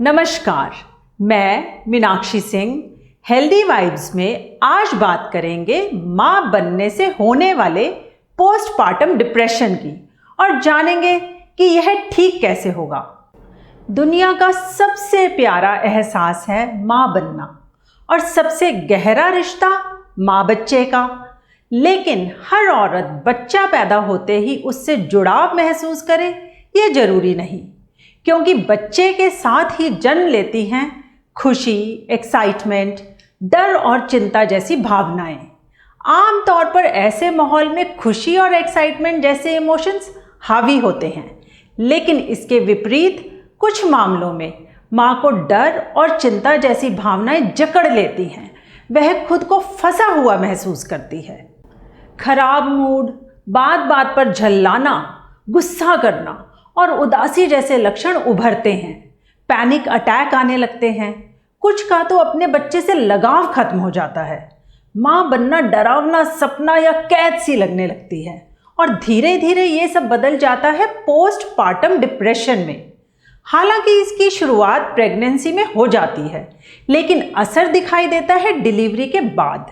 नमस्कार, मैं Meenakshi Singh healthy vibes में आज बात करेंगे माँ बनने से होने वाले पोस्टपार्टम डिप्रेशन की और जानेंगे कि यह ठीक कैसे होगा। दुनिया का सबसे प्यारा एहसास है माँ बनना और सबसे गहरा रिश्ता माँ बच्चे का। लेकिन हर औरत बच्चा पैदा होते ही उससे जुड़ाव महसूस करे ये जरूरी नहीं, क्योंकि बच्चे के साथ ही जन्म लेती हैं खुशी, एक्साइटमेंट, डर और चिंता जैसी भावनाएं। आमतौर पर ऐसे माहौल में खुशी और एक्साइटमेंट जैसे इमोशंस हावी होते हैं, लेकिन इसके विपरीत कुछ मामलों में माँ को डर और चिंता जैसी भावनाएं जकड़ लेती हैं। वह खुद को फंसा हुआ महसूस करती है। खराब मूड, बात बात पर झल्लाना, गुस्सा करना और उदासी जैसे लक्षण उभरते हैं। पैनिक अटैक आने लगते हैं। कुछ का तो अपने बच्चे से लगाव खत्म हो जाता है। माँ बनना डरावना सपना या कैद सी लगने लगती है और धीरे धीरे ये सब बदल जाता है पोस्टपार्टम डिप्रेशन में। हालांकि इसकी शुरुआत प्रेगनेंसी में हो जाती है, लेकिन असर दिखाई देता है डिलीवरी के बाद।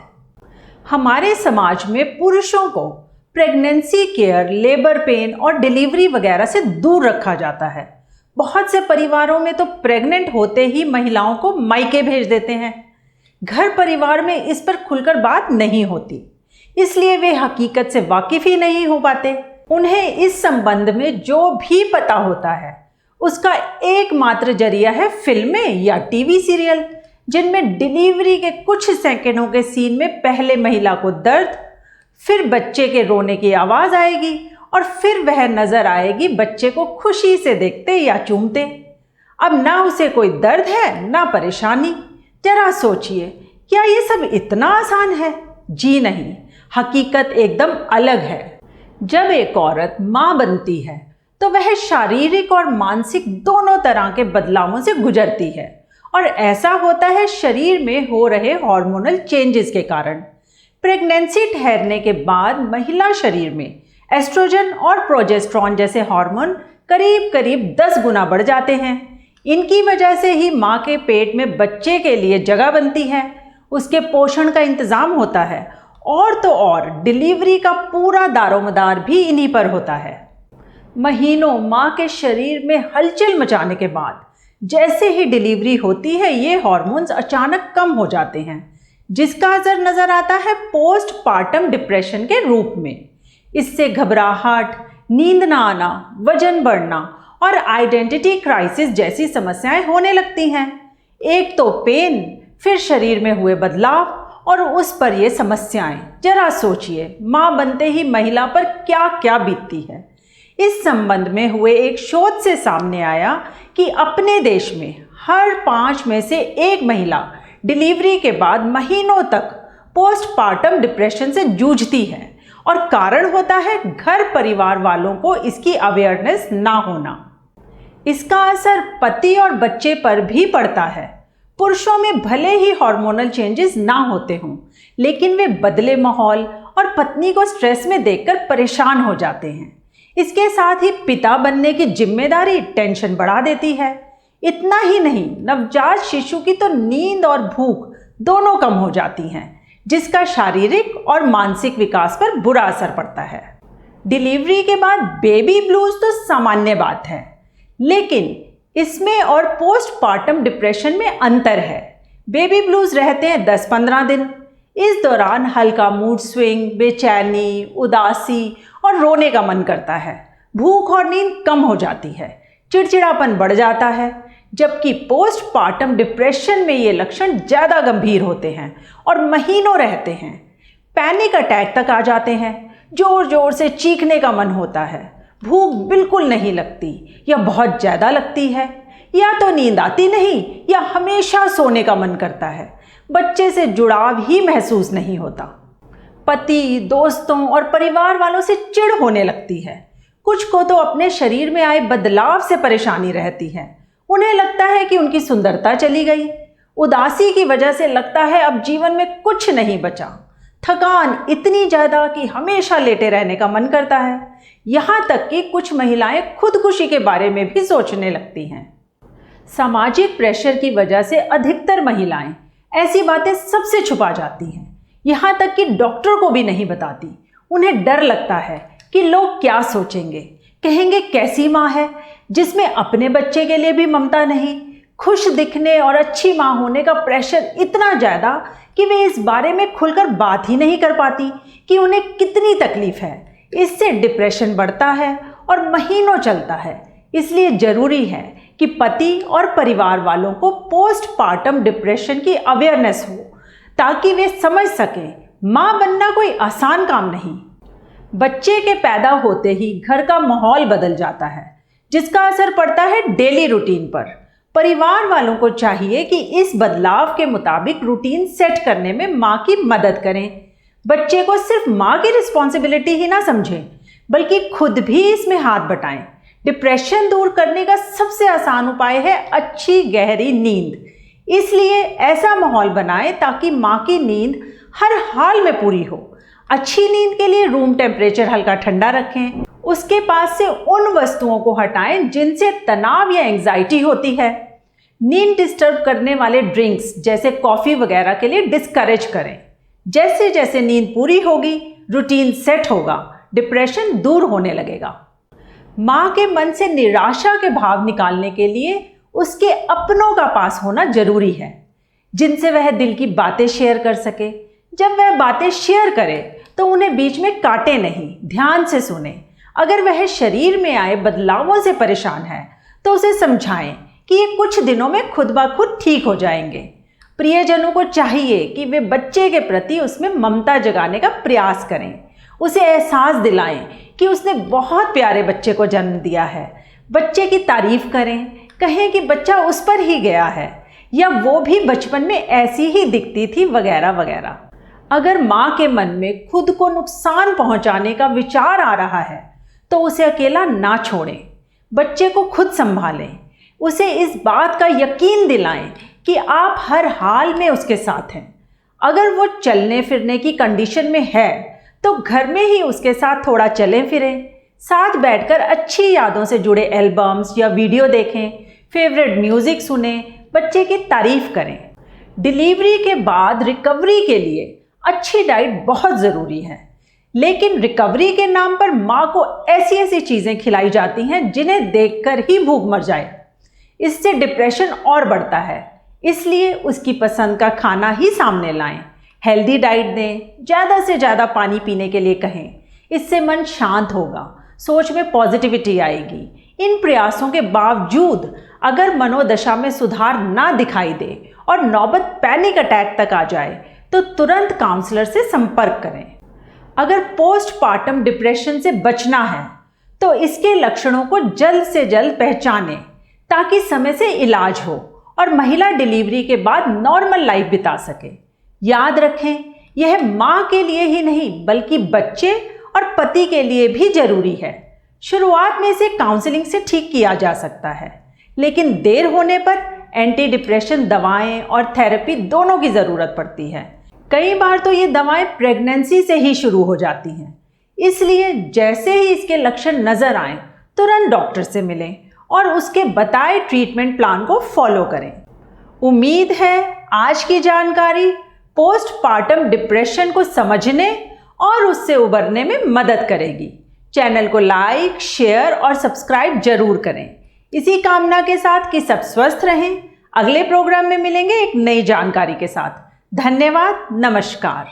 हमारे समाज में पुरुषों को प्रेगनेंसी केयर, लेबर पेन और डिलीवरी वगैरह से दूर रखा जाता है। बहुत से परिवारों में तो प्रेग्नेंट होते ही महिलाओं को मायके भेज देते हैं। घर परिवार में इस पर खुलकर बात नहीं होती, इसलिए वे हकीकत से वाकिफ ही नहीं हो पाते। उन्हें इस संबंध में जो भी पता होता है उसका एकमात्र जरिया है फिल्में या टीवी सीरियल, जिनमें डिलीवरी के कुछ सेकंडों के सीन में पहले महिला को दर्द, फिर बच्चे के रोने की आवाज़ आएगी और फिर वह नजर आएगी बच्चे को खुशी से देखते या चूमते। अब ना उसे कोई दर्द है ना परेशानी। जरा सोचिए, क्या ये सब इतना आसान है? जी नहीं, हकीकत एकदम अलग है। जब एक औरत माँ बनती है तो वह शारीरिक और मानसिक दोनों तरह के बदलावों से गुजरती है, और ऐसा होता है शरीर में हो रहे हार्मोनल चेंजेस के कारण। प्रेगनेंसी ठहरने के बाद महिला शरीर में एस्ट्रोजन और प्रोजेस्टेरॉन जैसे हार्मोन करीब करीब 10 गुना बढ़ जाते हैं। इनकी वजह से ही माँ के पेट में बच्चे के लिए जगह बनती है, उसके पोषण का इंतज़ाम होता है, और तो और डिलीवरी का पूरा दारोमदार भी इन्हीं पर होता है। महीनों माँ के शरीर में हलचल मचाने के बाद जैसे ही डिलीवरी होती है, ये हार्मोन्स अचानक कम हो जाते हैं, जिसका असर नजर आता है पोस्टपार्टम डिप्रेशन के रूप में। इससे घबराहट, नींद ना आना, वजन बढ़ना और आइडेंटिटी क्राइसिस जैसी समस्याएं होने लगती हैं। एक तो पेन, फिर शरीर में हुए बदलाव और उस पर ये समस्याएं। जरा सोचिए, माँ बनते ही महिला पर क्या क्या बीतती है। इस संबंध में हुए एक शोध से सामने आया कि अपने देश में हर 5 में से 1 महिला डिलीवरी के बाद महीनों तक पोस्टपार्टम डिप्रेशन से जूझती है, और कारण होता है घर परिवार वालों को इसकी अवेयरनेस ना होना। इसका असर पति और बच्चे पर भी पड़ता है। पुरुषों में भले ही हार्मोनल चेंजेस ना होते हों, लेकिन वे बदले माहौल और पत्नी को स्ट्रेस में देखकर परेशान हो जाते हैं। इसके साथ ही पिता बनने की जिम्मेदारी टेंशन बढ़ा देती है। इतना ही नहीं, नवजात शिशु की तो नींद और भूख दोनों कम हो जाती हैं, जिसका शारीरिक और मानसिक विकास पर बुरा असर पड़ता है। डिलीवरी के बाद बेबी ब्लूज तो सामान्य बात है, लेकिन इसमें और पोस्टपार्टम डिप्रेशन में अंतर है। बेबी ब्लूज रहते हैं 10-15 दिन। इस दौरान हल्का मूड स्विंग, बेचैनी, उदासी और रोने का मन करता है। भूख और नींद कम हो जाती है, चिड़चिड़ापन बढ़ जाता है। जबकि पोस्टपार्टम डिप्रेशन में ये लक्षण ज़्यादा गंभीर होते हैं और महीनों रहते हैं। पैनिक अटैक तक आ जाते हैं, जोर जोर से चीखने का मन होता है, भूख बिल्कुल नहीं लगती या बहुत ज़्यादा लगती है, या तो नींद आती नहीं या हमेशा सोने का मन करता है। बच्चे से जुड़ाव ही महसूस नहीं होता। पति, दोस्तों और परिवार वालों से चिढ़ होने लगती है। कुछ को तो अपने शरीर में आए बदलाव से परेशानी रहती है। उन्हें लगता है कि उनकी सुंदरता चली गई। उदासी की वजह से लगता है अब जीवन में कुछ नहीं बचा। थकान इतनी ज़्यादा कि हमेशा लेटे रहने का मन करता है। यहाँ तक कि कुछ महिलाएं खुदकुशी के बारे में भी सोचने लगती हैं। सामाजिक प्रेशर की वजह से अधिकतर महिलाएं ऐसी बातें सबसे छुपा जाती हैं, यहाँ तक कि डॉक्टर को भी नहीं बताती। उन्हें डर लगता है कि लोग क्या सोचेंगे, कहेंगे कैसी माँ है जिसमें अपने बच्चे के लिए भी ममता नहीं। खुश दिखने और अच्छी माँ होने का प्रेशर इतना ज़्यादा कि वे इस बारे में खुलकर बात ही नहीं कर पाती कि उन्हें कितनी तकलीफ है। इससे डिप्रेशन बढ़ता है और महीनों चलता है। इसलिए ज़रूरी है कि पति और परिवार वालों को पोस्टपार्टम डिप्रेशन की अवेयरनेस हो, ताकि वे समझ सकें माँ बनना कोई आसान काम नहीं। बच्चे के पैदा होते ही घर का माहौल बदल जाता है, जिसका असर पड़ता है डेली रूटीन पर। परिवार वालों को चाहिए कि इस बदलाव के मुताबिक रूटीन सेट करने में माँ की मदद करें। बच्चे को सिर्फ माँ की रिस्पॉन्सिबिलिटी ही ना समझें, बल्कि खुद भी इसमें हाथ बटाएं। डिप्रेशन दूर करने का सबसे आसान उपाय है अच्छी गहरी नींद। इसलिए ऐसा माहौल बनाएं ताकि माँ की नींद हर हाल में पूरी हो। अच्छी नींद के लिए रूम टेम्परेचर हल्का ठंडा रखें। उसके पास से उन वस्तुओं को हटाएं जिनसे तनाव या एंजाइटी होती है। नींद डिस्टर्ब करने वाले ड्रिंक्स जैसे कॉफ़ी वगैरह के लिए डिस्करेज करें। जैसे जैसे नींद पूरी होगी, रूटीन सेट होगा, डिप्रेशन दूर होने लगेगा। माँ के मन से निराशा के भाव निकालने के लिए उसके अपनों का पास होना जरूरी है, जिनसे वह दिल की बातें शेयर कर सके। जब वह बातें शेयर करे तो उन्हें बीच में काटे नहीं, ध्यान से सुने। अगर वह शरीर में आए बदलावों से परेशान है तो उसे समझाएं कि ये कुछ दिनों में खुद ब खुद ठीक हो जाएंगे। प्रियजनों को चाहिए कि वे बच्चे के प्रति उसमें ममता जगाने का प्रयास करें। उसे एहसास दिलाएं कि उसने बहुत प्यारे बच्चे को जन्म दिया है। बच्चे की तारीफ करें, कहें कि बच्चा उस पर ही गया है या वो भी बचपन में ऐसी ही दिखती थी वगैरह वगैरह। अगर माँ के मन में खुद को नुकसान पहुँचाने का विचार आ रहा है तो उसे अकेला ना छोड़ें। बच्चे को खुद संभालें। उसे इस बात का यकीन दिलाएं कि आप हर हाल में उसके साथ हैं। अगर वो चलने फिरने की कंडीशन में है तो घर में ही उसके साथ थोड़ा चलें फिरें। साथ बैठकर अच्छी यादों से जुड़े एल्बम्स या वीडियो देखें, फेवरेट म्यूज़िक सुने, बच्चे की तारीफ करें। डिलीवरी के बाद रिकवरी के लिए अच्छी डाइट बहुत ज़रूरी है, लेकिन रिकवरी के नाम पर माँ को ऐसी ऐसी चीज़ें खिलाई जाती हैं जिन्हें देखकर ही भूख मर जाए। इससे डिप्रेशन और बढ़ता है। इसलिए उसकी पसंद का खाना ही सामने लाएं, हेल्दी डाइट दें, ज़्यादा से ज़्यादा पानी पीने के लिए कहें। इससे मन शांत होगा, सोच में पॉजिटिविटी आएगी। इन प्रयासों के बावजूद अगर मनोदशा में सुधार ना दिखाई दे और नौबत पैनिक अटैक तक आ जाए तो तुरंत काउंसलर से संपर्क करें। अगर पोस्टपार्टम डिप्रेशन से बचना है तो इसके लक्षणों को जल्द से जल्द पहचानें ताकि समय से इलाज हो और महिला डिलीवरी के बाद नॉर्मल लाइफ बिता सके। याद रखें, यह माँ के लिए ही नहीं बल्कि बच्चे और पति के लिए भी जरूरी है। शुरुआत में इसे काउंसलिंग से ठीक किया जा सकता है, लेकिन देर होने पर एंटी डिप्रेशन दवाएं और थेरेपी दोनों की ज़रूरत पड़ती है। कई बार तो ये दवाएं प्रेगनेंसी से ही शुरू हो जाती हैं। इसलिए जैसे ही इसके लक्षण नज़र आएं, तुरंत डॉक्टर से मिलें और उसके बताए ट्रीटमेंट प्लान को फॉलो करें। उम्मीद है आज की जानकारी पोस्टपार्टम डिप्रेशन को समझने और उससे उबरने में मदद करेगी। चैनल को लाइक, शेयर और सब्सक्राइब जरूर करें। इसी कामना के साथ कि सब स्वस्थ रहें। अगले प्रोग्राम में मिलेंगे एक नई जानकारी के साथ। धन्यवाद। नमस्कार।